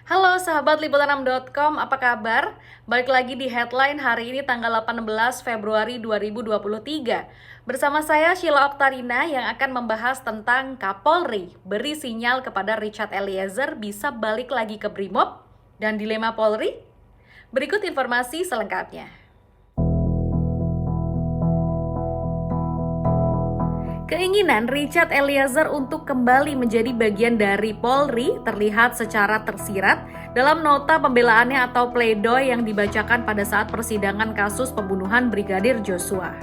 Halo sahabat liputan6.com, apa kabar? Balik lagi di headline hari ini tanggal 18 Februari 2023. Bersama saya Sheila Oktarina yang akan membahas tentang Kapolri beri sinyal kepada Richard Eliezer bisa balik lagi ke Brimob dan dilema Polri. Berikut informasi selengkapnya. Keinginan Richard Eliezer untuk kembali menjadi bagian dari Polri terlihat secara tersirat dalam nota pembelaannya atau pledoi yang dibacakan pada saat persidangan kasus pembunuhan Brigadir Joshua.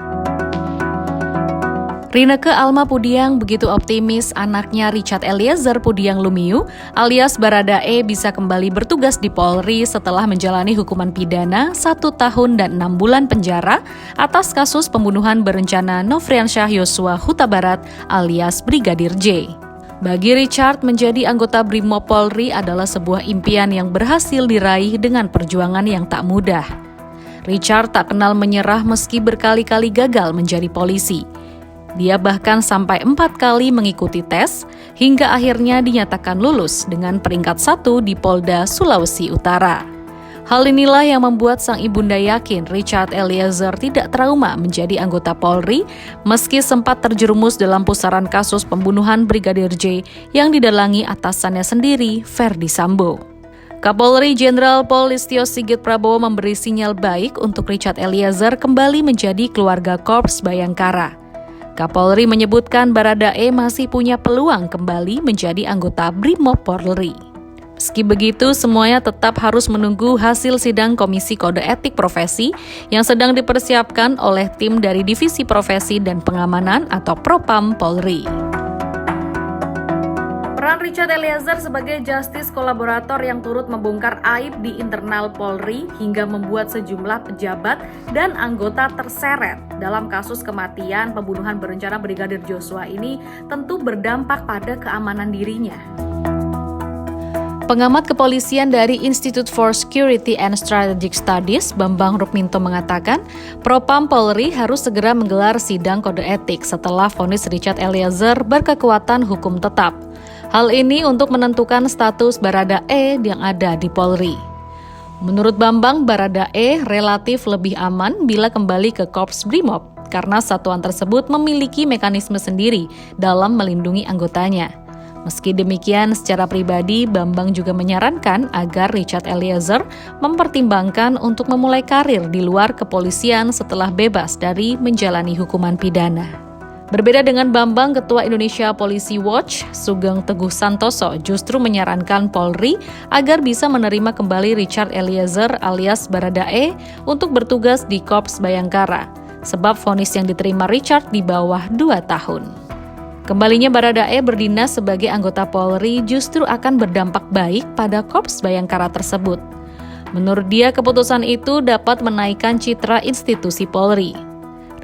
Rinneke Alma Pudiang begitu optimis anaknya Richard Eliezer Pudiang Lumiu alias Baradae bisa kembali bertugas di Polri setelah menjalani hukuman pidana 1 tahun dan 6 bulan penjara atas kasus pembunuhan berencana Nofriansyah Yosua Huta Barat alias Brigadir J. Bagi Richard, menjadi anggota Brimob Polri adalah sebuah impian yang berhasil diraih dengan perjuangan yang tak mudah. Richard tak kenal menyerah meski berkali-kali gagal menjadi polisi. Dia bahkan sampai 4 kali mengikuti tes, hingga akhirnya dinyatakan lulus dengan peringkat 1 di Polda Sulawesi Utara. Hal inilah yang membuat sang ibunda yakin Richard Eliezer tidak trauma menjadi anggota Polri, meski sempat terjerumus dalam pusaran kasus pembunuhan Brigadir J yang didalangi atasannya sendiri, Ferdy Sambo. Kapolri Jenderal Pol Listio Sigit Prabowo memberi sinyal baik untuk Richard Eliezer kembali menjadi keluarga Korps Bayangkara. Kapolri menyebutkan Baradae masih punya peluang kembali menjadi anggota Brimob Polri. Meski begitu, semuanya tetap harus menunggu hasil sidang Komisi Kode Etik Profesi yang sedang dipersiapkan oleh tim dari Divisi Profesi dan Pengamanan atau Propam Polri. Peran Richard Eliezer sebagai justice kolaborator yang turut membongkar aib di internal Polri hingga membuat sejumlah pejabat dan anggota terseret dalam kasus kematian pembunuhan berencana Brigadir Joshua ini tentu berdampak pada keamanan dirinya. Pengamat kepolisian dari Institute for Security and Strategic Studies, Bambang Rukminto mengatakan, Propam Polri harus segera menggelar sidang kode etik setelah vonis Richard Eliezer berkekuatan hukum tetap. Hal ini untuk menentukan status Baradae yang ada di Polri. Menurut Bambang, Baradae relatif lebih aman bila kembali ke Korps Brimob karena satuan tersebut memiliki mekanisme sendiri dalam melindungi anggotanya. Meski demikian, secara pribadi, Bambang juga menyarankan agar Richard Eliezer mempertimbangkan untuk memulai karir di luar kepolisian setelah bebas dari menjalani hukuman pidana. Berbeda dengan Bambang, Ketua Indonesia Policy Watch, Sugeng Teguh Santoso justru menyarankan Polri agar bisa menerima kembali Richard Eliezer alias Baradae untuk bertugas di Korps Bayangkara, sebab vonis yang diterima Richard di bawah 2 tahun. Kembalinya Baradae berdinas sebagai anggota Polri justru akan berdampak baik pada Korps Bayangkara tersebut. Menurut dia, keputusan itu dapat menaikkan citra institusi Polri.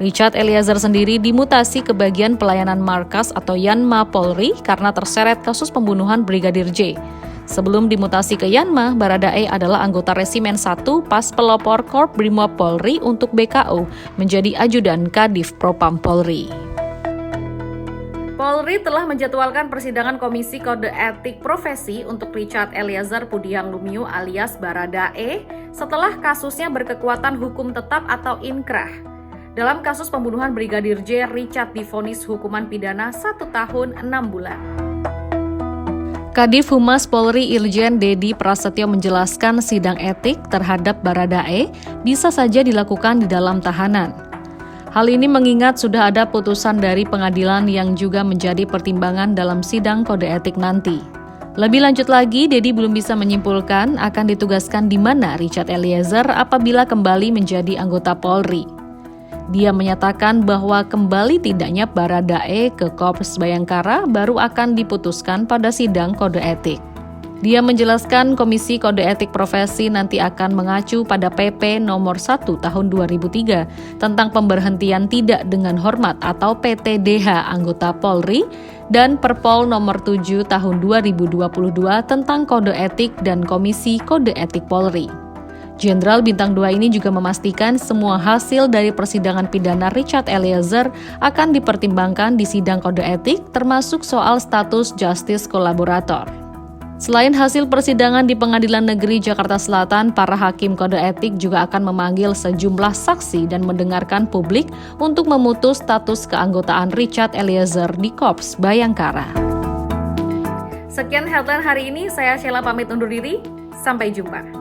Richard Eliezer sendiri dimutasi ke bagian pelayanan markas atau Yanma Polri karena terseret kasus pembunuhan Brigadir J. Sebelum dimutasi ke Yanma, Baradae adalah anggota Resimen 1 Pas Pelopor Korps Brimob Polri untuk BKO, menjadi ajudan Kadif Propam Polri. Polri telah menjadwalkan persidangan Komisi Kode Etik Profesi untuk Richard Eliezer Pudiang Lumiu alias Baradae setelah kasusnya berkekuatan hukum tetap atau inkrah. Dalam kasus pembunuhan Brigadir J, Richard divonis hukuman pidana 1 tahun 6 bulan. Kadif Humas Polri Irjen Dedi Prasetyo menjelaskan sidang etik terhadap Baradae bisa saja dilakukan di dalam tahanan. Hal ini mengingat sudah ada putusan dari pengadilan yang juga menjadi pertimbangan dalam sidang kode etik nanti. Lebih lanjut lagi, Dedi belum bisa menyimpulkan akan ditugaskan di mana Richard Eliezer apabila kembali menjadi anggota Polri. Dia menyatakan bahwa kembali tidaknya Baradae ke Korps Bayangkara baru akan diputuskan pada sidang kode etik. Dia menjelaskan Komisi Kode Etik Profesi nanti akan mengacu pada PP nomor 1 tahun 2003 tentang pemberhentian tidak dengan hormat atau PTDH anggota Polri dan Perpol nomor 7 tahun 2022 tentang Kode Etik dan Komisi Kode Etik Polri. Jenderal Bintang 2 ini juga memastikan semua hasil dari persidangan pidana Richard Eliezer akan dipertimbangkan di sidang kode etik termasuk soal status justice kolaborator. Selain hasil persidangan di Pengadilan Negeri Jakarta Selatan, para hakim kode etik juga akan memanggil sejumlah saksi dan mendengarkan publik untuk memutus status keanggotaan Richard Eliezer di Korps Bayangkara. Sekian headline hari ini, saya Sheila pamit undur diri, sampai jumpa.